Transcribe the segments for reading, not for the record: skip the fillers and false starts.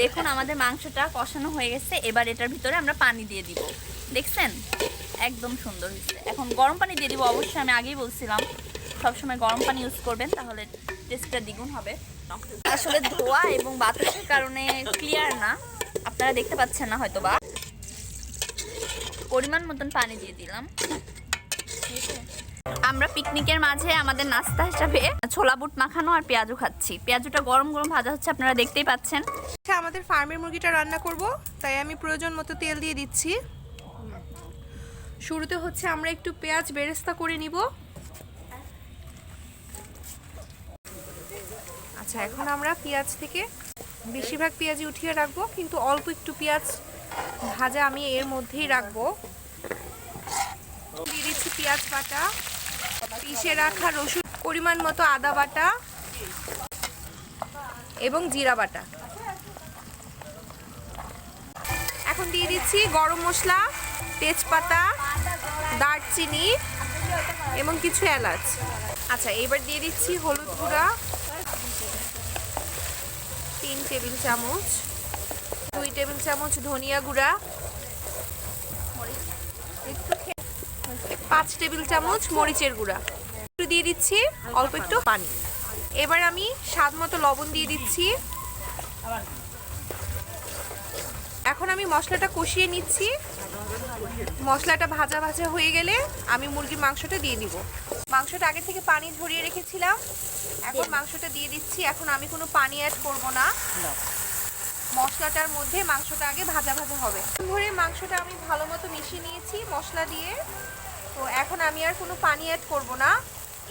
দেখুন আমাদের মাংসটা কষানো হয়ে গেছে। এবার এটার ভিতরে আমরা পানি দিয়ে দিব। দেখছেন একদম সুন্দর হয়েছে। এখন গরম পানি দিয়ে দিব। অবশ্যই আমি আগেই বলছিলাম সবসময় গরম পানি ইউজ করবেন, তাহলে টেস্টটা দ্বিগুণ হবে। আসলে ধোয়া এবং বাতাসের কারণে ক্লিয়ার না, আপনারা দেখতে পাচ্ছেন না হয়তো বা। পরিমাণ মতন পানি দিয়ে দিলাম। আমরা পিকনিকের মাঝে আমাদের নাস্তা হিসাবে ছোলা বুট মাখানো আর পেঁয়াজু খাচ্ছি। পেঁয়াজুটা গরম গরম ভাজা হচ্ছে, আপনারা দেখতেই পাচ্ছেন। আমাদের ফার্মের মুরগিটা রান্না করব, তাই আমি প্রয়োজন মতো তেল দিয়ে দিচ্ছি। শুরুতে হচ্ছে আমরা একটু পেঁয়াজ বেরেস্তা করে নিব। আচ্ছা, এখন আমরা পেঁয়াজ থেকে বেশিরভাগ পেঁয়াজই উঠিয়ে রাখবো, কিন্তু অল্প একটু পেঁয়াজ ভাজা আমি এর মধ্যেই রাখবো। দিয়ে দিচ্ছি পেঁয়াজ বাটা, পিষে রাখা রসুন, পরিমাণ মতো আদা বাটা এবং জিরা বাটা। এখন দিয়ে দিচ্ছি গরম মশলা, তেজপাতা, দারচিনি এবং কিছু এলাচ। আচ্ছা, এবার দিয়ে দিচ্ছি হলুদ গুঁড়া 3 টেবিল চামচ, 2 টেবিল চামচ ধনিয়া গুঁড়া, 5 টেবিল চামচ মরিচের গুঁড়া। একটু দিয়ে দিচ্ছি অল্প একটু পানি। এবার আমি স্বাদ মতো লবণ দিয়ে দিচ্ছি। এখন আমি মশলাটা কষিয়ে নিচ্ছি। মশলাটা ভাজা ভাজা হয়ে গেলে আমি মুরগির মাংসটা দিয়ে দিব। মাংসটা আগে থেকে পানি ঝরিয়ে রেখেছিলাম, এখন মাংসটা দিয়ে দিচ্ছি। এখন আমি কোনো পানি অ্যাড করব না, মশলাটার মধ্যে মাংসটা আগে ভাজা ভাজা হবে। ধরে মাংসটা আমি ভালো মতো মিশিয়ে নিয়েছি মশলা দিয়ে। তো এখন আমি আর কোনো পানি অ্যাড করব না,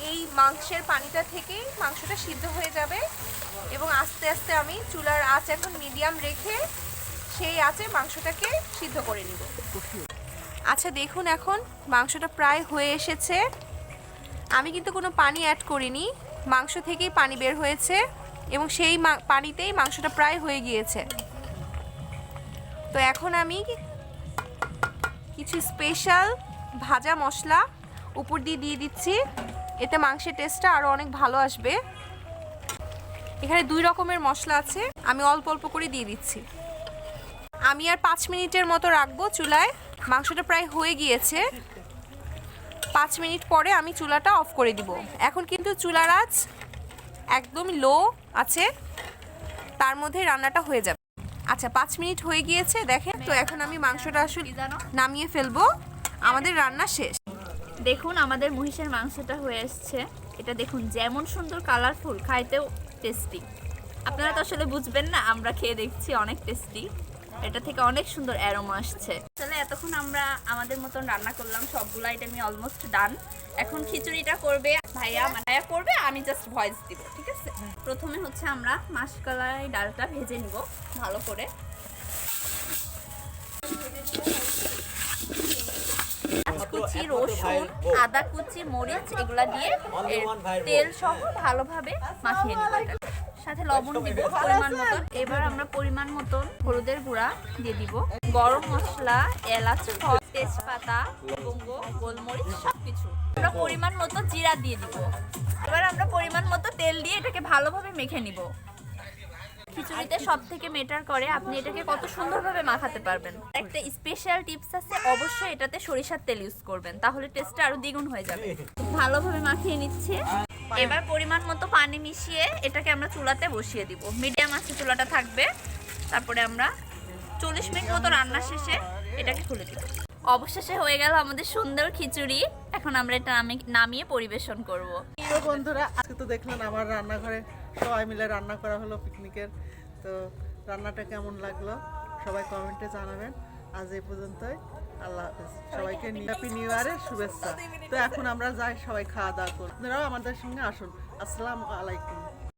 এই মাংসের পানিটা থেকেই মাংসটা সিদ্ধ হয়ে যাবে। এবং আস্তে আস্তে আমি চুলার আঁচ এখন মিডিয়াম রেখে সেই আঁচে মাংসটাকে সিদ্ধ করে নিব। আচ্ছা দেখুন, এখন মাংসটা প্রায় হয়ে এসেছে। আমি কিন্তু কোনো পানি অ্যাড করিনি, মাংস থেকেই পানি বের হয়েছে এবং সেই পানিতেই মাংসটা প্রায় হয়ে গিয়েছে। তো এখন আমি কিছু স্পেশাল ভাজা মশলা উপর দিয়ে দিয়ে দিচ্ছি, এতে মাংসের টেস্টটা আরও অনেক ভালো আসবে। এখানে 2 রকমের মশলা আছে, আমি অল্প অল্প করে দিয়ে দিচ্ছি। আমি আর 5 মিনিটের মতো রাখবো চুলায়। মাংসটা প্রায় হয়ে গিয়েছে, 5 মিনিট পরে আমি চুলাটা অফ করে দিব। এখন কিন্তু চুলার আঁচ একদম লো আছে, তার মধ্যে রান্নাটা হয়ে যাবে। আচ্ছা, 5 মিনিট হয়ে গিয়েছে দেখেন। তো এখন আমি মাংসটা আসলে নামিয়ে ফেলবো, আমাদের রান্না শেষ। দেখুন আমাদের মহিষের মাংসটা হয়ে আসছে। এটা দেখুন যেমন সুন্দর কালারফুল, খাইতেও টেস্টি। আপনারা তো আসলে বুঝবেন না, আমরা খেয়ে দেখছি অনেক টেস্টি। এটা থেকে অনেক সুন্দর অ্যারোমা আসছে। তাহলে এতক্ষণ আমরা আমাদের মতন রান্না করলাম, সবগুলো আইটেমই অলমোস্ট ডান। এখন খিচুড়িটা করবে ভাইয়া করবে, আমি জাস্ট ভয়েস দিব, ঠিক আছে? প্রথমে হচ্ছে আমরা মাসকলাই ডালটা ভেজে নিব ভালো করে। কুচি রসুন, আদা কুচি, মরিচ এগুলা দিয়ে তেল সহ ভালোভাবে মাখিয়ে নিব। সাথে লবণ দিব পরিমাণ মতন। এবার আমরা পরিমাণ মতন হলুদের গুঁড়া দিয়ে দিব, গরম মশলা, এলাচ, তেজপাতা, লবঙ্গ, গোলমরিচ সবকিছু। আমরা পরিমাণ মতো জিরা দিয়ে দিব। এবার আমরা পরিমাণ মতো তেল দিয়ে এটাকে ভালোভাবে মেখে নিব। খিচুড়িতে সব থেকে মেটার করে আপনি এটাকে কত সুন্দরভাবে মাখাতে পারবেন। একটা স্পেশাল টিপস আছে, অবশ্যই এটাতে সরিষার তেল ইউজ করবেন, তাহলে টেস্টটা আরো দ্বিগুণ হয়ে যাবে। ভালোভাবে মাখিয়ে নিচ্ছে। এবার পরিমাণ মতো পানি মিশিয়ে এটাকে আমরা চুলাতে বসিয়ে দিব। মিডিয়াম আঁচে চুলাটা থাকবে। তারপরে আমরা 40 মিনিট মতো রান্না শেষে এটাকে খুলে দিব। অবশেষে হয়ে গেল আমাদের সুন্দর খিচুড়ি। এখন আমরা এটা নামিয়ে পরিবেশন করব। তো বন্ধুরা, আজকে তো দেখলেন আমার রান্নাঘরে সবাই মিলে রান্না করা হলো পিকনিকের। তো রান্নাটা কেমন লাগলো সবাই কমেন্টে জানাবেন। আজ এই পর্যন্তই, আল্লাহ হাফেজ। সবাইকে হ্যাপি নিউ ইয়ারের শুভেচ্ছা। তো এখন আমরা যাই, সবাই খাওয়া দাওয়া করব। আপনারাও আমাদের সঙ্গে আসুন। আসসালামু আলাইকুম।